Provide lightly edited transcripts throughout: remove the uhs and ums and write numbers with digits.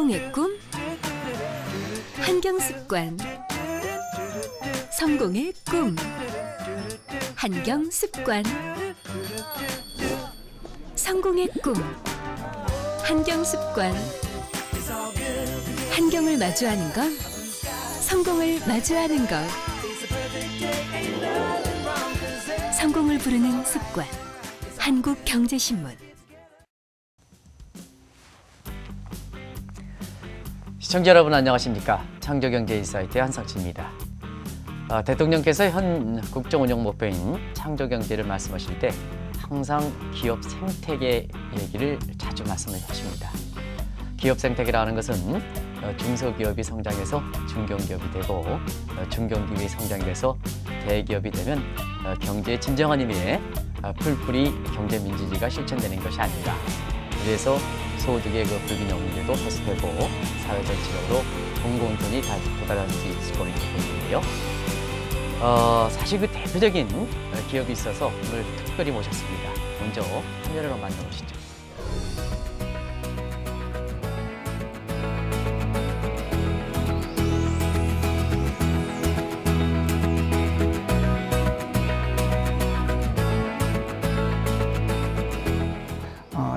성공의 꿈, 한경습관. 성공의 꿈, 한경습관. 성공의 꿈, 한경습관. 한경을 마주하는 것, 성공을 마주하는 것. 성공을 부르는 습관, 한국경제신문. 시청자 여러분 안녕하십니까? 창조경제인사이트의 한상치입니다. 대통령께서 현 국정운영 목표인 창조경제를 말씀하실 때 항상 기업 생태계 얘기를 자주 말씀을 하십니다. 기업 생태계라는 것은 중소기업이 성장해서 중견기업이 되고 중견기업이 성장이 돼서 대기업이 되면 경제의 진정한 의미의 풀뿌리 경제민주주의가 실천되는 것이 아닌가. 그래서 소득의 그 불균형 문제도 해소되고 사회 전체적으로 공공돈이 다 도달할 수 있을 거라고 보이는데요. 사실 그 대표적인 기업이 있어서 오늘 특별히 모셨습니다. 먼저 화면으로 만나보시죠.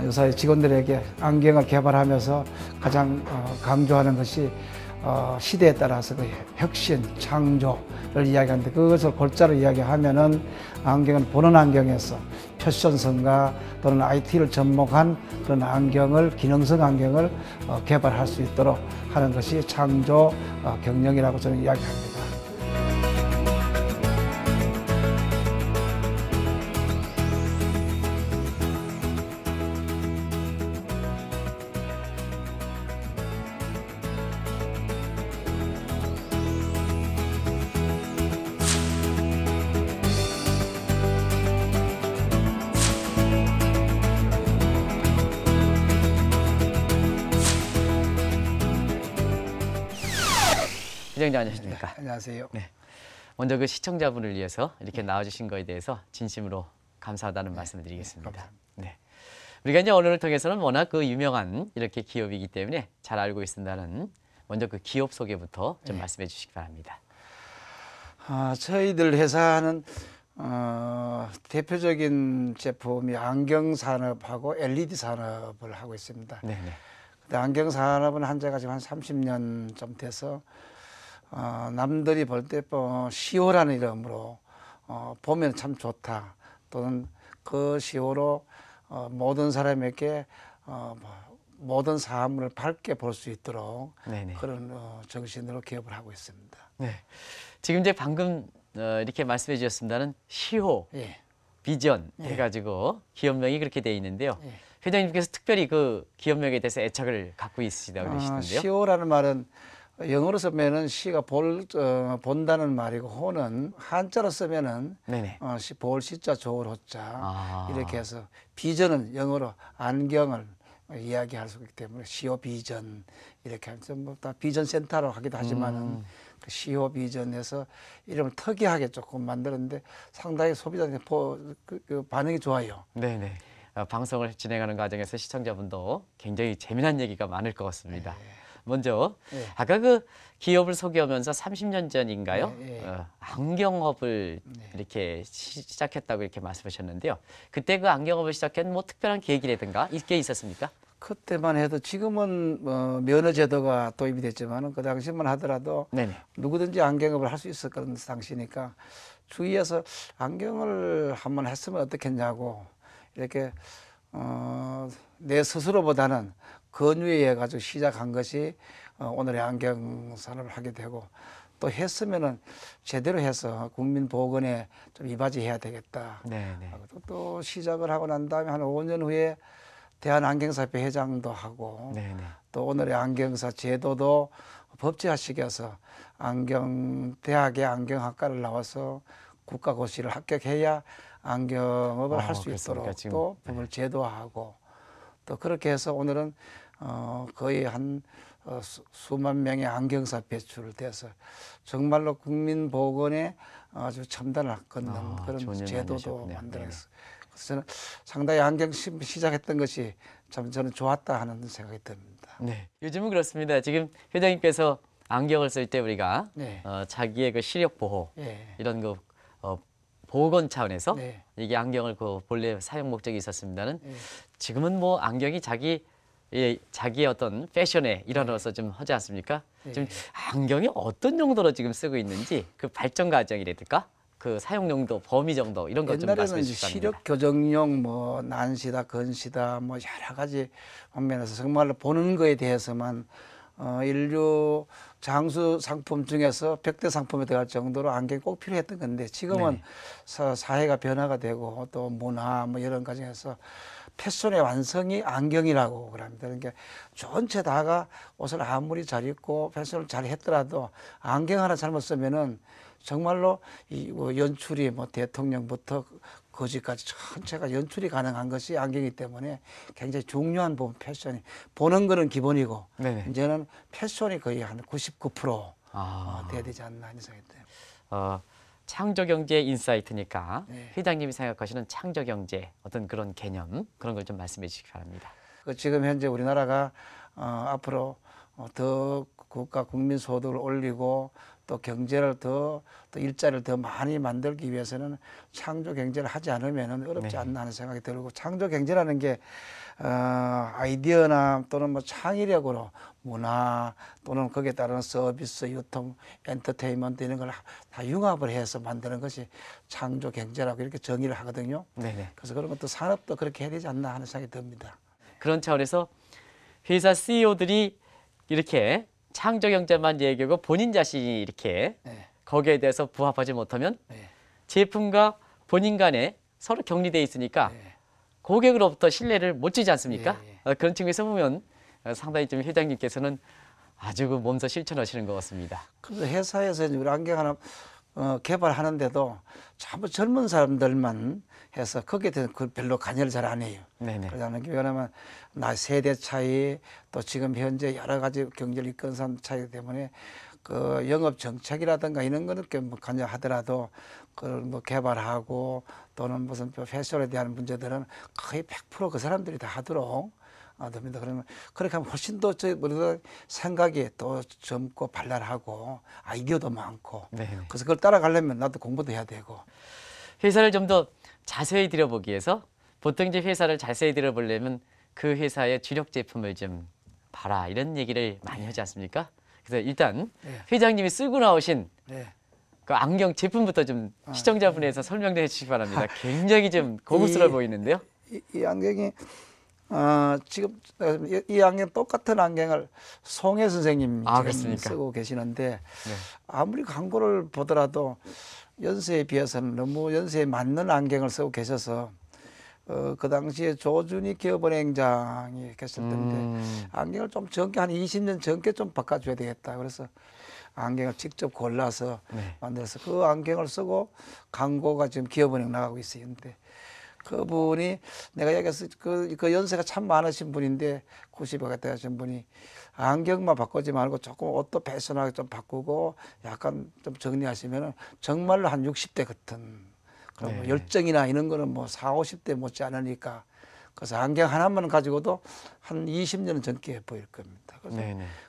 요사이 직원들에게 안경을 개발하면서 가장 강조하는 것이 시대에 따라서 그 혁신, 창조를 이야기하는데 그것을 골자로 이야기하면은 안경은 보는 안경에서 패션성과 또는 IT를 접목한 그런 안경을, 기능성 안경을 개발할 수 있도록 하는 것이 창조 경영이라고 저는 이야기합니다. 회장님 안녕하십니까? 네, 안녕하세요. 네. 먼저 그 시청자분을 위해서 이렇게 나와주신 거에 대해서 진심으로 감사하다는 말씀을 드리겠습니다. 네. 우리가 이제 언론을 통해서는 워낙 그 유명한 이렇게 기업이기 때문에 잘 알고 있습니다는 먼저 그 기업 소개부터 좀 말씀해 주시기 바랍니다. 저희들 회사는 대표적인 제품이 안경 산업하고 LED 산업을 하고 있습니다. 네네. 근데 안경 산업은 한 지가 지금 한 30년 좀 돼서 남들이 볼 때 시호라는 이름으로 보면 참 좋다, 또는 그 시호로 모든 사람에게 모든 사물을 밝게 볼 수 있도록 네네. 그런 정신으로 기업을 하고 있습니다. 네. 지금 이제 방금 이렇게 말씀해 주셨습니다는 시호, 예. 비전 예. 해가지고 기업명이 그렇게 돼 있는데요. 예. 회장님께서 특별히 그 기업명에 대해서 애착을 갖고 있으시다고 그러시는데요. 시호라는 말은 영어로 쓰면은 시가 본다는 말이고, 호는 한자로 쓰면은 볼 시자 좋을 호자 이렇게 해서, 비전은 영어로 안경을 이야기할 수 있기 때문에 시호 비전 이렇게 하면서 뭐 다 비전 센터로 하기도 하지만은 그 시호 비전에서 이름을 특이하게 조금 만들었는데 상당히 소비자들의 그 반응이 좋아요. 네네. 방송을 진행하는 과정에서 시청자분도 굉장히 재미난 얘기가 많을 것 같습니다. 네. 먼저 아까 그 기업을 소개하면서 30년 전인가요? 안경업을 이렇게 시작했다고 이렇게 말씀하셨는데요. 그때 그 안경업을 시작한 뭐 특별한 계기라든가 있게 있었습니까? 그때만 해도, 지금은 면허 제도가 도입이 됐지만 그 당시만 하더라도 누구든지 안경업을 할 수 있을 그런 당시니까 주위에서 안경을 한번 했으면 어떻겠냐고 이렇게 내 스스로보다는 권유해 가지고 시작한 것이 오늘의 안경 산업을 하게 되고, 또 했으면은 제대로 해서 국민 보건에 좀 이바지해야 되겠다. 또 시작을 하고 난 다음에 한 5년 후에 대한안경사협회 회장도 하고, 또 오늘의 안경사 제도도 법제화시켜서 대학의 안경학과를 나와서 국가고시를 합격해야 안경업을 할 수 있도록 또 법을 제도화하고, 또 그렇게 해서 오늘은 거의 한 수만 명의 안경사 배출돼서 정말로 국민 보건에 아주 첨단을 걷는 그런 제도도 만들어서 그래서 저는 상당히 안경 시작했던 것이 참 저는 좋았다 하는 생각이 듭니다. 네, 요즘은 그렇습니다. 지금 회장님께서 안경을 쓸 때 우리가 네. 자기의 그 시력 보호 네. 이런 그 보건 차원에서 네. 이게 안경을 그 본래 사용 목적이 있었습니다는 네. 지금은 뭐 안경이 자기의 어떤 패션의 일환으로서 좀 하지 않습니까? 네. 지금 안경이 어떤 용도로 지금 쓰고 있는지 그 발전 과정이랄까? 그 사용 용도, 범위 정도 이런 것 좀 말씀해 옛날에는 주시기 바랍니다. 시력 교정용 뭐 난시다, 건시다 뭐 여러 가지方면에서 정말로 보는 거에 대해서만 인류 장수 상품 중에서 100대 상품에 들어갈 정도로 안경이 꼭 필요했던 건데 지금은 네. 사회가 변화가 되고 또 문화 뭐 이런 과정에서 패션의 완성이 안경이라고 그럽니다. 그러니까 전체 다가 옷을 아무리 잘 입고 패션을 잘 했더라도 안경 하나 잘못 쓰면은 정말로 이 연출이 뭐 대통령부터 거지까지 전체가 연출이 가능한 것이 안경이기 때문에 굉장히 중요한 부분 패션이 보는 거는 기본이고 네네. 이제는 패션이 거의 한 99% 아. 돼야 되지 않나 하는 생각이 들어요. 창조경제 인사이트니까 네. 회장님이 생각하시는 창조경제 어떤 그런 개념 그런 걸 좀 말씀해 주시기 바랍니다. 지금 현재 우리나라가 앞으로 더 국가 국민 소득을 올리고 또 경제를 또 일자리를 더 많이 만들기 위해서는 창조 경제를 하지 않으면 어렵지 네. 않나 하는 생각이 들고 창조 경제라는 게 아이디어나 또는 뭐 창의력으로 문화 또는 거기에 따른 서비스, 유통, 엔터테인먼트 이런 걸 다 융합을 해서 만드는 것이 창조 경제라고 이렇게 정의를 하거든요. 네네. 그래서 그런 것도 산업도 그렇게 해야 되지 않나 하는 생각이 듭니다. 그런 차원에서 회사 CEO들이 이렇게 창조경제만 얘기하고 본인 자신이 이렇게 네. 거기에 대해서 부합하지 못하면 네. 제품과 본인 간에 서로 격리돼 있으니까 네. 고객으로부터 신뢰를 못 주지 않습니까? 예, 그런 측면에서 보면 상당히 좀 회장님께서는 아주 그 몸소 실천하시는 것 같습니다. 그래서 회사에서 우리 안경 하나 개발하는데도 전부 젊은 사람들만 해서 거기에 대해서 별로 관여를 잘 안 해요. 네네. 그러자는 게 왜냐하면 나 세대 차이 또 지금 현재 여러 가지 경제를 이끄는 사람 차이 때문에 그 영업 정책이라든가 이런 거는 뭐 관여하더라도 그걸 뭐 개발하고 또는 무슨 패션에 대한 문제들은 거의 100% 그 사람들이 다 하도록 됩니다. 그러면 그렇게 하면 훨씬 더 우리가 생각이 또 젊고 발랄하고 아이디어도 많고 네네. 그래서 그걸 따라가려면 나도 공부도 해야 되고 회사를 좀 더 자세히 들여보기 위해서 보통 이제 회사를 자세히 들여보려면 그 회사의 주력 제품을 좀 봐라 이런 얘기를 많이 하지 않습니까? 그래서 일단 회장님이 쓰고 나오신 그 안경 제품부터 좀 시청자분에서 설명해 주시기 바랍니다. 굉장히 좀 고급스러워 보이는데요. 이 안경이 지금 이 안경 똑같은 안경을 송혜 선생님 지금 쓰고 계시는데 아무리 광고를 보더라도 연세에 비해서는 너무 연세에 맞는 안경을 쓰고 계셔서 그 당시에 조준희 기업은행장이 계실 텐데 안경을 좀 젊게 한 20년 젊게 좀 바꿔줘야 되겠다. 그래서 안경을 직접 골라서 만들어서 그 안경을 쓰고 광고가 지금 기업은행 나가고 있어요. 근데 그분이 내가 얘기해서 그 연세가 참 많으신 분인데 90에 가까이 하신 분이 안경만 바꾸지 말고 조금 옷도 패션하게 좀 바꾸고 약간 좀 정리하시면은 정말로 한 60대 같은 그런 뭐 열정이나 이런 거는 뭐 40, 50대 못지 않으니까 그래서 안경 하나만 가지고도 한 20년은 젊게 보일 겁니다. 그래서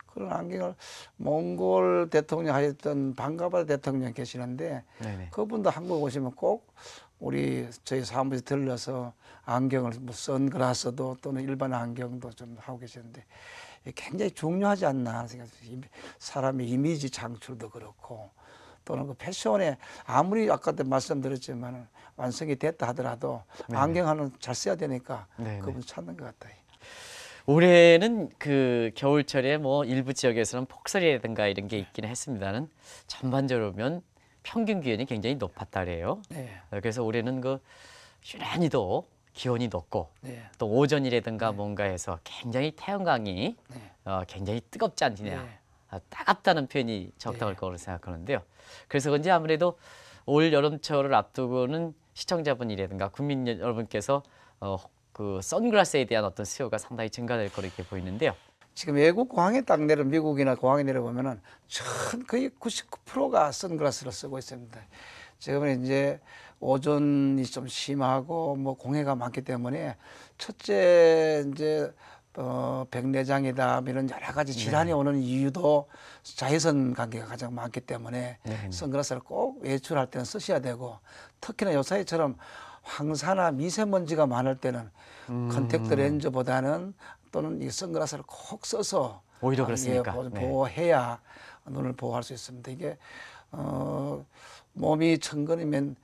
그런 안경을 몽골 대통령 하셨던 방가바 대통령 계시는데 그분도 한국 오시면 꼭 저희 사무실에 들러서 안경을 뭐 선글라스도 또는 일반 안경도 좀 하고 계시는데 굉장히 중요하지 않나 생각해요. 사람의 이미지 창출도 그렇고 또는 그 패션에 아무리 아까도 말씀드렸지만 완성이 됐다 하더라도 안경 하나 잘 써야 되니까 그분 찾는 것 같아요. 올해는 그 겨울철에 뭐 일부 지역에서는 폭설이라든가 이런 게 있기는 했습니다는 전반적으로 보면 평균 기온이 굉장히 높았다 그래요. 그래서 올해는 그 유난히도 기온이 높고 또 오전이라든가 뭔가 해서 굉장히 태양광이 굉장히 뜨겁지 않느냐. 따갑다는 표현이 적당할 거라고 생각하는데요. 그래서 그런지 아무래도 올 여름철을 앞두고는 시청자분이라든가 국민 여러분께서 그 선글라스에 대한 어떤 수요가 상당히 증가될 거로 이렇게 보이는데요. 지금 외국 공항에 딱 내려 미국이나 공항에 내려보면은 거의 99%가 선글라스를 쓰고 있습니다. 지금은 이제 오존이 좀 심하고 뭐 공해가 많기 때문에 첫째 이제 백내장이다 이런 여러 가지 질환이 네. 오는 이유도 자외선 관계가 가장 많기 때문에 네. 선글라스를 꼭 외출할 때는 쓰셔야 되고 특히나 요사이처럼 황사나 미세먼지가 많을 때는 컨택트 렌즈보다는 또는 이 선글라스를 꼭 써서 오히려 그렇습니까? 보호해야 눈을 보호할 수 있습니다. 이게 몸이 천냥이면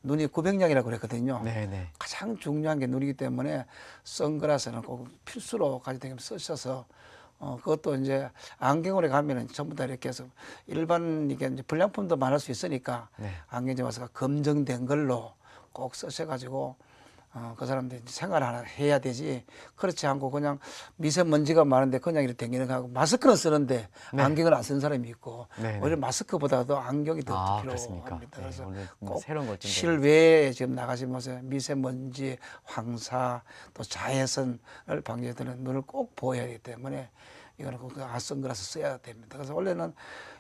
눈이 900냥이라고 그랬거든요. 네네. 가장 중요한 게 눈이기 때문에 선글라스는 꼭 필수로 가지고 쓰셔서 그것도 이제 안경원에 가면은 전부 다 이렇게 해서 일반 이게 이제 불량품도 많을 수 있으니까 네. 안경점 와서 검증된 걸로 꼭 쓰셔가지고 그 사람들이 생활 하나 해야 되지 그렇지 않고 그냥 미세먼지가 많은데 그냥 이렇게 다니는 거하고 마스크는 쓰는데 네. 안경을 안 쓴 사람이 있고 네. 오히려 마스크보다도 안경이 더 그렇습니까? 필요합니다. 네, 그래서 오늘 꼭 새로운 것 좀 실외에 지금 나가시면서 미세먼지, 황사, 또 자외선을 방지해드는 눈을 꼭 보호해야 하기 때문에 이거는 꼭 선글라스 써야 됩니다. 그래서 원래는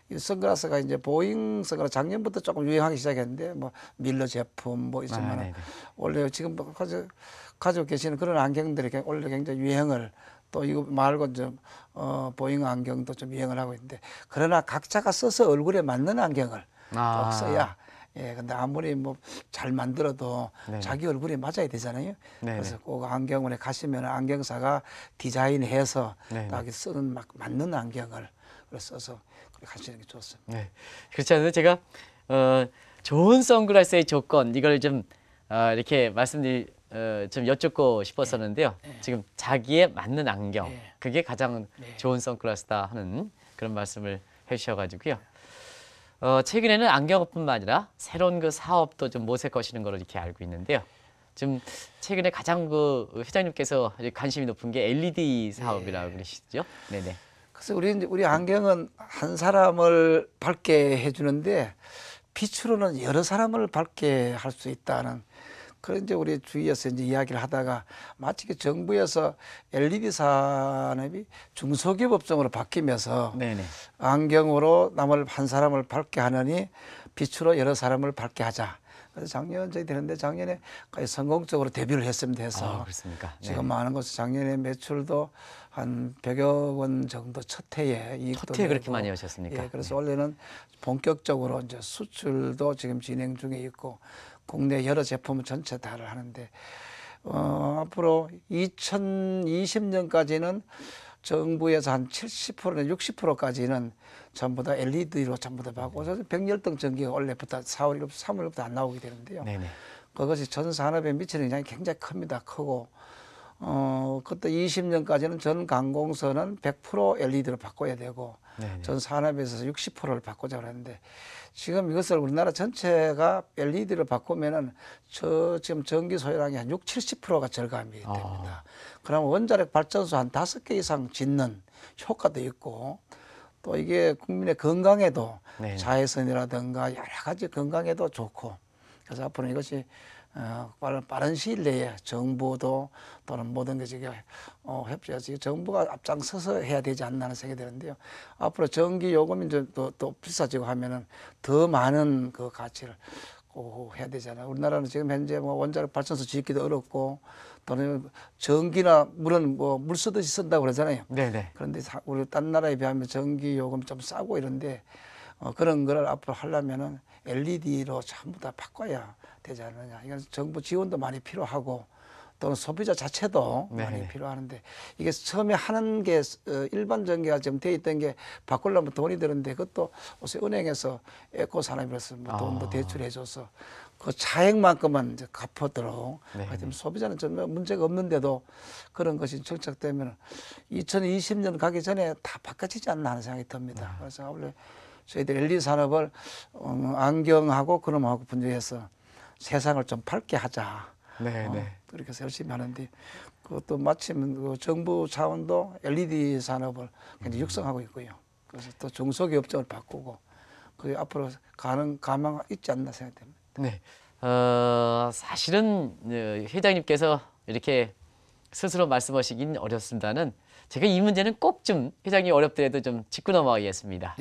이 선글라스가 이제 보잉 선글라스 작년부터 조금 유행하기 시작했는데 뭐 밀러 제품 뭐 있지만 원래 지금 가지고 계시는 그런 안경들이 원래 굉장히 유행을 또 이거 말고 좀 보잉 안경도 좀 유행을 하고 있는데 그러나 각자가 써서 얼굴에 맞는 안경을 꼭 써야 근데 아무리 뭐 잘 만들어도 네네. 자기 얼굴에 맞아야 되잖아요. 네네. 그래서 꼭 안경원에 가시면 안경사가 디자인해서 네네. 자기 쓰는 맞는 안경을 써서 가시는 게 좋습니다. 네. 그렇지 않아도 제가 좋은 선글라스의 조건 이걸 좀 이렇게 좀 여쭙고 싶었었는데요. 지금 자기에 맞는 안경 그게 가장 좋은 선글라스다 하는 그런 말씀을 해주셔가지고요. 최근에는 안경뿐만 아니라 새로운 그 사업도 좀 모색 거시는 걸로 이렇게 알고 있는데요. 지금 최근에 가장 그 회장님께서 관심이 높은 게 LED 사업이라고 그러시죠? 네네. 그래서 우리 안경은 한 사람을 밝게 해주는데 빛으로는 여러 사람을 밝게 할 수 있다는 그런 이제 우리 주위에서 이제 이야기를 하다가 마치 정부에서 LED 산업이 중소기업 업종으로 바뀌면서 네네. 안경으로 한 사람을 밝게 하느니 빛으로 여러 사람을 밝게 하자. 그래서 작년 저희 되는데 작년에 거의 성공적으로 데뷔를 했습니다. 해서 그렇습니까? 지금 많은 곳에 작년에 매출도 한 100억 원 정도 첫 해에 이익도 첫 해에 그렇게 내고, 많이 하셨습니까? 그래서 원래는 본격적으로 이제 수출도 지금 진행 중에 있고 국내 여러 제품을 전체 다를 하는데 앞으로 2020년까지는 정부에서 한 70%나 60%까지는 전부 다 LED로 전부 다 바꾸고 백열등 전기가 원래부터 3월부터 안 나오게 되는데요. 네네. 그것이 전 산업에 미치는 영향이 굉장히 큽니다. 크고 그때 20년까지는 전 관공서는 100% LED로 바꿔야 되고 네네. 전 산업에서 60%를 바꾸자 그랬는데 지금 이것을 우리나라 전체가 LED로 바꾸면은 지금 전기 소요량이 한 70~70%가 절감이 됩니다. 그러면 원자력 발전소 한 5개 이상 짓는 효과도 있고 또 이게 국민의 건강에도 네네. 자외선이라든가 여러 가지 건강에도 좋고 그래서 앞으로 이것이 빠른 시일 내에 정부도 또는 모든 게 지금 협조해서 정부가 앞장서서 해야 되지 않나 하는 생각이 드는데요. 앞으로 전기 요금이 이제 또 비싸지고 하면은 더 많은 그 가치를 꼭 해야 되잖아요. 우리나라는 지금 현재 뭐 원자력 발전소 짓기도 어렵고 또는 전기나 물은 뭐 물 쓰듯이 쓴다고 그러잖아요. 네네. 그런데 우리 딴 나라에 비하면 전기 요금 좀 싸고 이런데 그런 거를 앞으로 하려면은 LED로 전부 다 바꿔야 되지 않느냐. 이건 정부 지원도 많이 필요하고 또는 소비자 자체도 네네. 많이 필요하는데 이게 처음에 하는 게 일반 전기가 지금 돼 있던 게 바꾸려면 돈이 드는데 그것도 요새 은행에서 에코 산업이라서 뭐 돈도 대출해줘서 그 차액만큼만 이제 갚아도록 하여튼 소비자는 전혀 문제가 없는데도 그런 것이 정착되면 2020년 가기 전에 다 바꿔지지 않나 하는 생각이 듭니다. 그래서 원래 저희들 LED 산업을 안경하고 그놈하고 분리해서 세상을 좀 밝게 하자. 그렇게 해서 열심히 하는데 그것도 마침 그 정부 차원도 LED 산업을 굉장히 육성하고 있고요. 그래서 또 중소기업종을 바꾸고 그 앞으로 가망 있지 않나 생각됩니다. 네. 사실은 회장님께서 이렇게 스스로 말씀하시긴 어렵습니다는 제가 이 문제는 꼭 좀 회장이 어렵더라도 좀 짚고 넘어가겠습니다.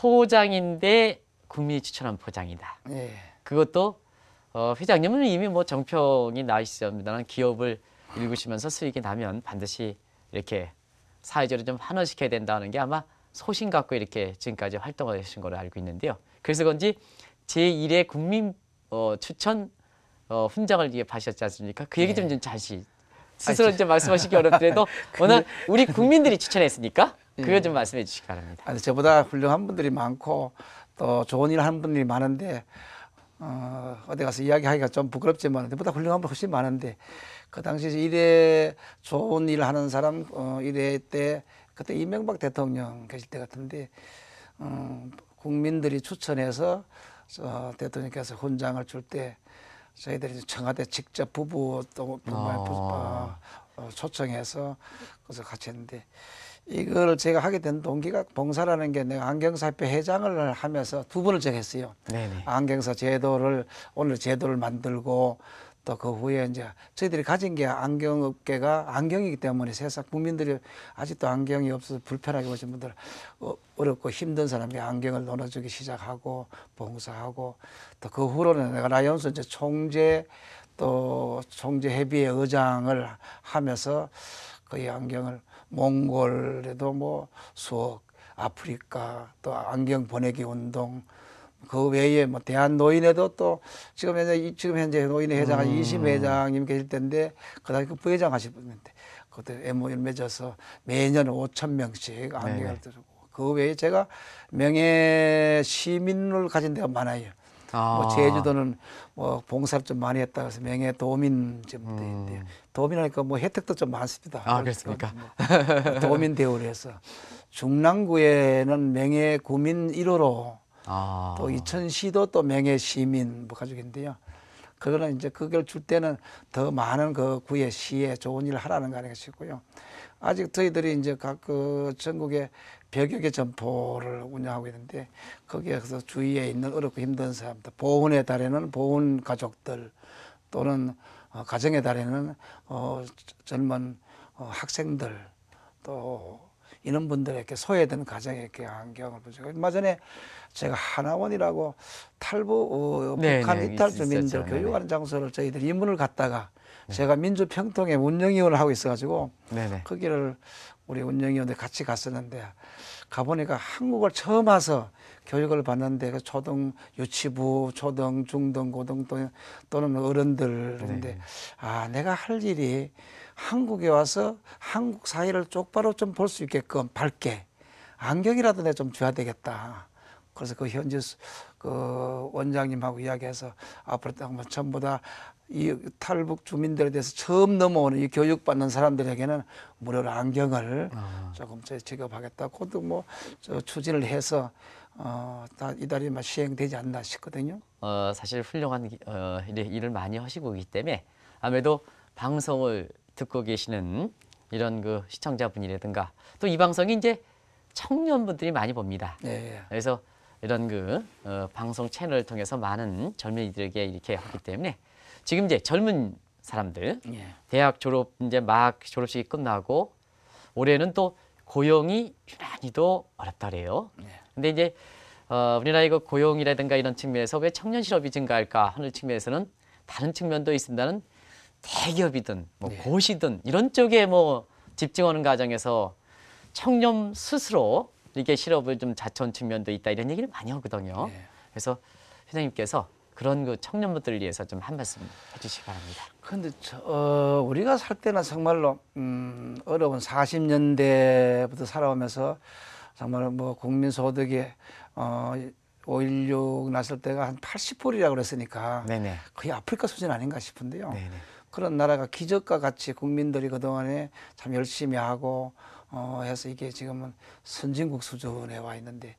포장인데 국민이 추천한 포장이다. 예. 그것도 회장님은 이미 뭐 정평이 나 있습니다만 기업을 일구시면서 수익이 나면 반드시 이렇게 사회적으로 좀 환원시켜야 된다는 게 아마 소신 갖고 이렇게 지금까지 활동하신 걸로 알고 있는데요. 그래서 그런지 제1회 국민 추천 훈장을 이게 받으셨지 않습니까? 그 얘기 좀 다시 스스로 이제 말씀하시기 어렵더라도 워낙 우리 국민들이 추천했으니까 그거 좀 말씀해 주시기 바랍니다. 아니, 저보다 훌륭한 분들이 많고 또 좋은 일 하는 분들이 많은데 어디 가서 이야기하기가 좀 부끄럽지만 저보다 훌륭한 분 훨씬 많은데 그 당시 일에 좋은 일 하는 사람 일회 때 그때 이명박 대통령 계실 때 같은데 국민들이 추천해서 대통령께서 훈장을 줄 때 저희들이 청와대 직접 부부 또 초청해서 그래서 같이 했는데 이걸 제가 하게 된 동기가 봉사라는 게 내가 안경사협회 회장을 하면서 두 번을 제가 했어요. 네네. 안경사 제도를 오늘 제도를 만들고 또 그 후에 이제 저희들이 가진 게 안경업계가 안경이기 때문에 세상 국민들이 아직도 안경이 없어서 불편하게 오신 분들 어렵고 힘든 사람이 안경을 나눠주기 시작하고 봉사하고 또 그 후로는 내가 라이온스 이제 총재 또 총재협의회 의장을 하면서 거의 안경을 몽골에도 뭐 수억 아프리카 또 안경 보내기 운동 그 외에 뭐 대한 노인회도 또 지금 현재 노인회 회장 한 20회장님 계실 텐데 그다음에 그 부회장 하실 분인데 그것도 MOU를 맺어서 매년 5,000명씩 안경을 드리고 그 외에 제가 명예 시민을 가진 데가 많아요. 뭐 제주도는 뭐 봉사를 좀 많이 했다 그래서 명예 도민 점대인데요. 도민하니까 뭐 혜택도 좀 많습니다. 그렇습니까? 뭐 도민 대우를 해서 중랑구에는 명예 구민 1호로 또 이천시도 또 명예 시민 뭐 가족인데요. 그거는 이제 그걸 줄 때는 더 많은 그 구의 시에 좋은 일을 하라는 거 아닌가 싶고요. 아직 저희들이 이제 각 그 전국에 100여 개 점포를 운영하고 있는데 거기에서 주위에 있는 어렵고 힘든 사람들, 보훈의 달에는 보훈 가족들 또는 가정의 달에는 젊은 학생들 또 이런 분들에게 소외된 가정에게 안경을 보죠. 얼마 전에 제가 하나원이라고 탈북 북한 이탈 주민들 교육하는 장소를 저희들이 입문을 갔다가 제가 민주평통회 운영위원을 하고 있어가지고 거기를 우리 운영위원들 같이 갔었는데 가보니까 한국을 처음 와서 교육을 받는데 그 초등 유치부, 초등, 중등, 고등 또는 어른들 그런데 내가 할 일이 한국에 와서 한국 사회를 똑바로 좀 볼 수 있게끔 밝게 안경이라도 내가 좀 줘야 되겠다. 그래서 그 현지 그 원장님하고 이야기해서 앞으로 전부 다 이 탈북 주민들에 대해서 처음 넘어오는 이 교육받는 사람들에게는 무료로 안경을 조금 지급하겠다. 그것도 뭐 추진을 해서 다 이달이면 시행되지 않나 싶거든요. 사실 훌륭한 일을 많이 하시고 있기 때문에 아무래도 방송을 듣고 계시는 이런 그 시청자분이라든가 또 이 방송이 이제 청년분들이 많이 봅니다. 그래서 이런 그 방송 채널을 통해서 많은 젊은이들에게 이렇게 하기 때문에 지금 이제 젊은 사람들 대학 졸업 이제 막 졸업식이 끝나고 올해는 또 고용이 유난히도 어렵다 그래요. 근데 이제 우리나라 이거 고용이라든가 이런 측면에서 왜 청년 실업이 증가할까 하는 측면에서는 다른 측면도 있습니다는 대기업이든 뭐 고시든 이런 쪽에 뭐 집중하는 과정에서 청년 스스로 이게 실업을 좀 자처한 측면도 있다 이런 얘기를 많이 하거든요. 그래서 회장님께서 그런 그 청년분들을 위해서 좀 한 말씀 해주시기 바랍니다. 그런데 우리가 살 때는 정말로 어려운 40년대부터 살아오면서 정말 뭐 국민소득이 5.16 났을 때가 한 80%이라고 그랬으니까 거의 아프리카 수준 아닌가 싶은데요. 그런 나라가 기적과 같이 국민들이 그동안에 참 열심히 하고 해서 이게 지금은 선진국 수준에 와 있는데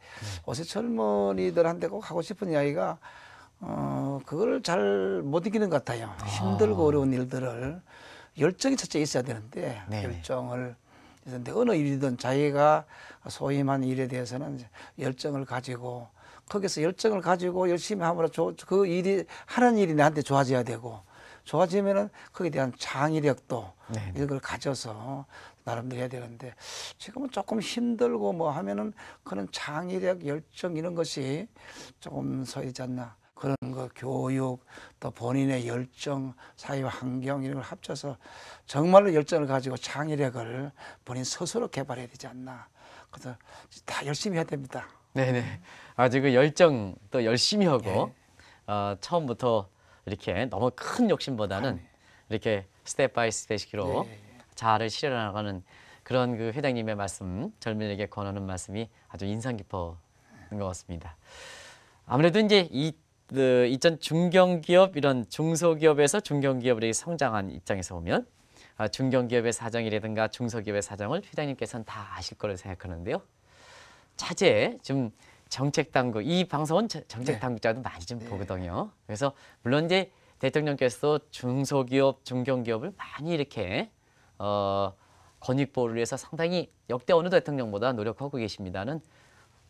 요새 젊은이들한테 꼭 하고 싶은 이야기가 그걸 잘 못 이기는 것 같아요. 힘들고 어려운 일들을 열정이 첫째 있어야 되는데 열정을 있는데 어느 일이든 자기가 소임한 일에 대해서는 열정을 가지고 거기서 열정을 가지고 열심히 함으로 그 일이 하는 일이 나한테 좋아져야 되고 좋아지면은 거기에 대한 창의력도 네네. 이걸 가져서 나름대로 해야 되는데 지금은 조금 힘들고 뭐 하면은 그런 창의력, 열정 이런 것이 조금 서야지 않나. 그런 거 교육 또 본인의 열정, 사회 환경 이런 걸 합쳐서 정말로 열정을 가지고 창의력을 본인 스스로 개발해야 되지 않나. 그래서 다 열심히 해야 됩니다. 네네. 아주 그 열정 또 열심히 하고 예. 처음부터 이렇게 너무 큰 욕심보다는 이렇게 스텝 바이 스텝식으로 예. 자아를 실현하는 그런 그 회장님의 말씀, 젊은이에게 권하는 말씀이 아주 인상 깊었는 것 같습니다. 아무래도 이제 이전 중견기업 이런 중소기업에서 중견기업으로 성장한 입장에서 보면 중견기업의 사정이라든가 중소기업의 사정을 회장님께서는 다 아실 거로 생각하는데요. 차제 좀 정책당국, 이 방송은 정책당국자도 많이 좀 보거든요. 그래서 물론 이제 대통령께서도 중소기업, 중견기업을 많이 이렇게 권익보호를 위해서 상당히 역대 어느 대통령보다 노력하고 계십니다는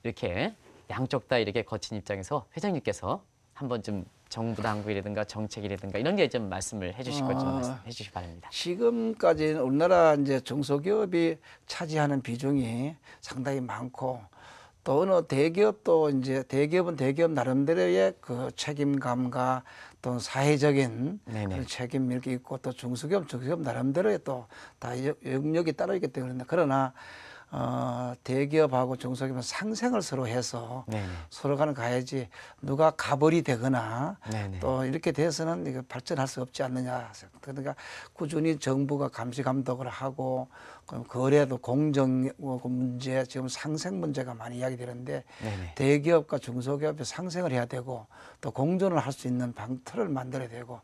이렇게 양쪽 다 이렇게 거친 입장에서 회장님께서 한번 좀 정부 당국이라든가 정책이라든가 이런 게 좀 말씀을 해주실 것 좀 말씀해 주시기 바랍니다. 지금까지는 우리나라 이제 중소기업이 차지하는 비중이 상당히 많고 또 어느 대기업도 이제 대기업은 대기업 나름대로의 그 책임감과 또 사회적인 그런 책임 이렇게 있고 또 중소기업 나름대로의 또 다 영역이 따로 있기 때문에 그러나 대기업하고 중소기업은 상생을 서로 해서 서로 간에 가야지 누가 가벌이 되거나 또 이렇게 돼서는 이거 발전할 수 없지 않느냐. 그러니까 꾸준히 정부가 감시 감독을 하고 거래도 공정 문제 지금 상생 문제가 많이 이야기되는데 대기업과 중소기업이 상생을 해야 되고 또 공존을 할 수 있는 방틀을 만들어야 되고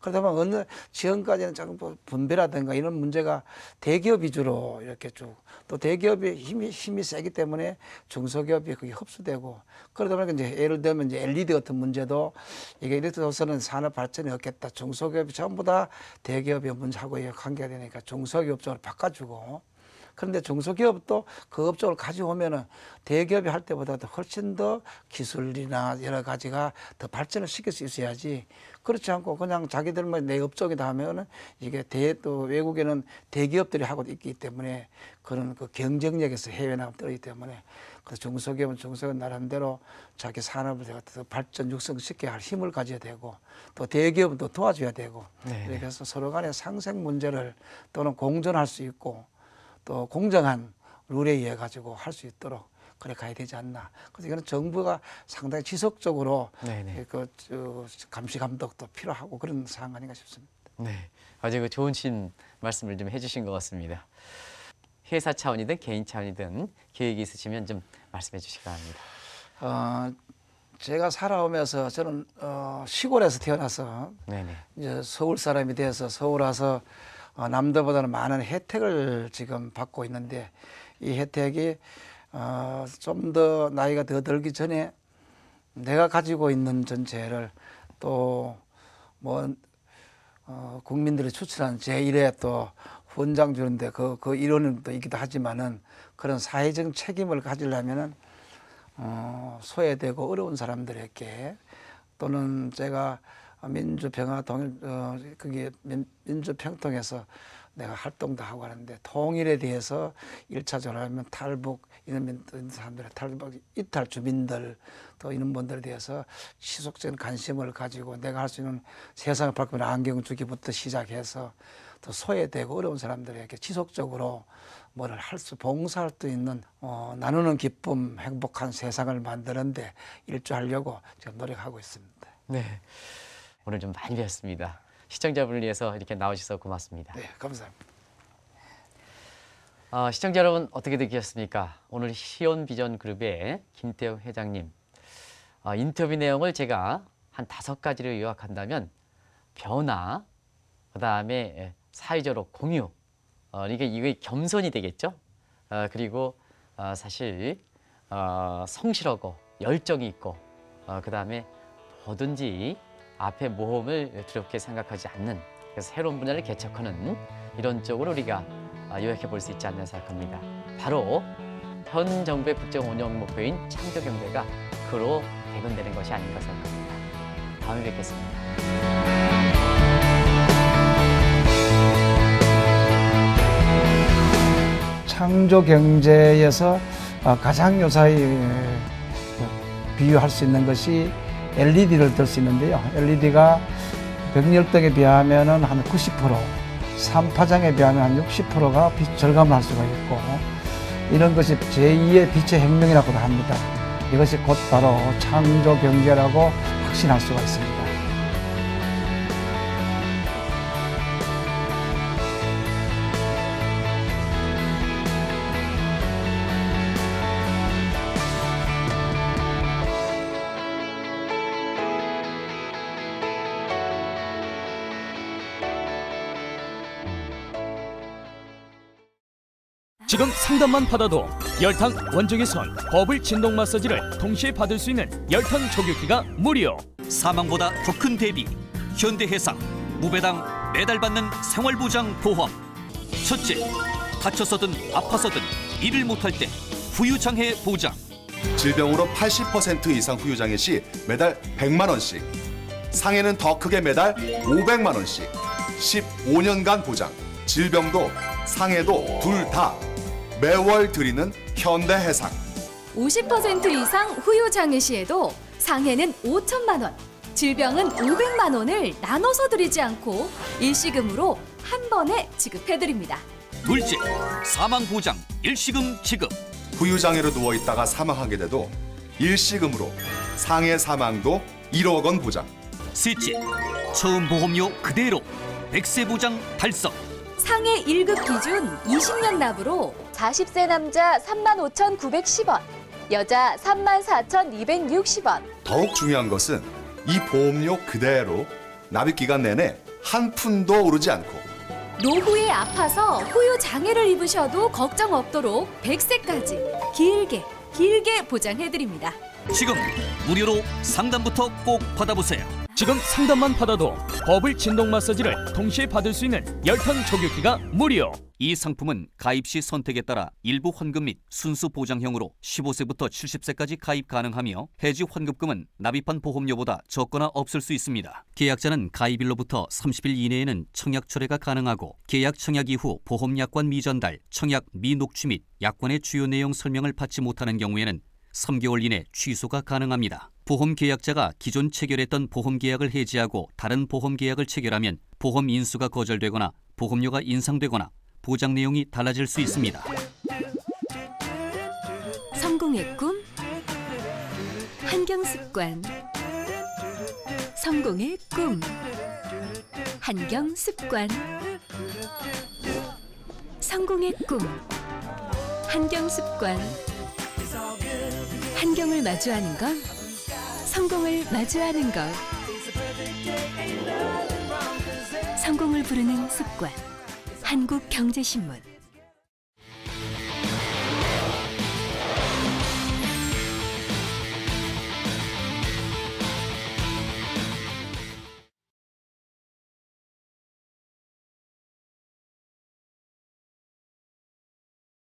그러다 보면 어느 지금까지는 조금 분배라든가 이런 문제가 대기업 위주로 이렇게 쭉 또 대기업이 힘이 세기 때문에 중소기업이 그게 흡수되고 그러다 보니까 이제 예를 들면 이제 LED 같은 문제도 이게 이렇게 돼서는 산업 발전이 없겠다. 중소기업이 전부 다 대기업의 문제하고 관계가 되니까 중소기업 쪽으로 바꿔주고 그런데 중소기업도 그 업종을 가져오면은 대기업이 할 때보다 훨씬 더 기술이나 여러 가지가 더 발전을 시킬 수 있어야지 그렇지 않고 그냥 자기들만 내 업종이다 하면은 이게 또 외국에는 대기업들이 하고 있기 때문에 그런 그 경쟁력에서 해외 나가면 떨어지기 때문에 그래서 중소기업은 중소기업 나름대로 자기 산업을 더 발전 육성시켜야 할 힘을 가져야 되고 또 대기업은 또 도와줘야 되고 그래서 서로 간의 상생 문제를 또는 공존할 수 있고 또 공정한 룰에 의해 가지고 할 수 있도록 그래 가야 되지 않나. 그래서 이거는 정부가 상당히 지속적으로 그 감시 감독도 필요하고 그런 사항 아닌가 싶습니다. 네, 아주 그 좋은 말씀을 좀 해주신 것 같습니다. 회사 차원이든 개인 차원이든 계획이 있으시면 좀 말씀해 주시기 바랍니다. 제가 살아오면서 저는 시골에서 태어나서 이제 서울 사람이 돼서 서울 와서 남들보다는 많은 혜택을 지금 받고 있는데 이 혜택이 좀 더 나이가 더 들기 전에 내가 가지고 있는 전체를 또 뭐 국민들이 추천한 제1회 또 훈장 주는데 그 이론은 또 있기도 하지만은 그런 사회적 책임을 가지려면은 소외되고 어려운 사람들에게 또는 제가 민주평화 통일 그게 민주평통에서 내가 활동도 하고 하는데 통일에 대해서 1차적으로 하면 탈북 이런 사람들의 탈북 이탈 주민들 또 이런 분들에 대해서 지속적인 관심을 가지고 내가 할 수 있는 세상을 바꾸는 안경 주기부터 시작해서 또 소외되고 어려운 사람들에게 지속적으로 뭐를 봉사할 수 있는 나누는 기쁨 행복한 세상을 만드는데 일조하려고 지금 노력하고 있습니다. 네. 오늘 좀 많이 배웠습니다. 시청자분을 위해서 이렇게 나오셔서 고맙습니다. 네, 감사합니다. 시청자 여러분 어떻게 느끼셨습니까? 오늘 시온비전그룹의 김태형 회장님 인터뷰 내용을 제가 한 5가지를 요약한다면 변화, 그다음에 사회적으로 공유, 이게 겸손이 되겠죠. 그리고 사실 성실하고 열정이 있고 그다음에 뭐든지 앞에 모험을 두렵게 생각하지 않는 그래서 새로운 분야를 개척하는 이런 쪽으로 우리가 요약해 볼 수 있지 않나 생각합니다. 바로 현 정부의 국정 운영 목표인 창조 경제가 그로 대변되는 것이 아닌가 생각합니다. 다음에 뵙겠습니다. 창조 경제에서 가장 요사히 비유할 수 있는 것이 LED를 들 수 있는데요. LED가 백열등에 비하면 한 90%, 3파장에 비하면 한 60%가 빛 절감을 할 수가 있고, 이런 것이 제2의 빛의 혁명이라고도 합니다. 이것이 곧 바로 창조 경제라고 확신할 수가 있습니다. 지금 상담만 받아도 열탕 원적외선 버블 진동 마사지를 동시에 받을 수 있는 열탕 조교기가 무료. 사망보다 더 큰 대비 현대해상 무배당 매달 받는 생활보장 보험. 첫째, 다쳐서든 아파서든 일을 못할 때 후유장애 보장. 질병으로 80% 이상 후유장애 시 매달 100만 원씩, 상해는 더 크게 매달 500만 원씩 15년간 보장. 질병도 상해도 둘 다 매월 드리는 현대해상. 50% 이상 후유장애 시에도 상해는 5천만 원, 질병은 500만 원을 나눠서 드리지 않고 일시금으로 한 번에 지급해드립니다. 둘째, 사망보장 일시금 지급. 후유장애로 누워있다가 사망하게 돼도 일시금으로 상해 사망도 1억 원 보장. 셋째, 처음 보험료 그대로 100세 보장 달성. 상해 1급 기준 20년 납으로 40세 남자 35,910원, 여자 34,260원. 더욱 중요한 것은 이 보험료 그대로 납입기간 내내 한 푼도 오르지 않고, 노후에 아파서 후유장애를 입으셔도 걱정 없도록 100세까지 길게 보장해드립니다. 지금 무료로 상담부터 꼭 받아보세요. 지금 상담만 받아도 버블 진동 마사지를 동시에 받을 수 있는 열탕 조교기가 무료. 이 상품은 가입 시 선택에 따라 일부 환급 및 순수 보장형으로 15세부터 70세까지 가입 가능하며 해지 환급금은 납입한 보험료보다 적거나 없을 수 있습니다. 계약자는 가입일로부터 30일 이내에는 청약 철회가 가능하고, 계약 청약 이후 보험약관 미전달, 청약 미녹취 및 약관의 주요 내용 설명을 받지 못하는 경우에는 3개월 이내 취소가 가능합니다. 보험 계약자가 기존 체결했던 보험 계약을 해지하고 다른 보험 계약을 체결하면 보험 인수가 거절되거나 보험료가 인상되거나 보장 내용이 달라질 수 있습니다. 성공의 꿈, 한경습관. 성공의 꿈, 한경습관. 성공의 꿈, 한경습관. 한경을 마주하는 것, 성공을 마주하는 것. 성공을 부르는 습관. 한국경제신문.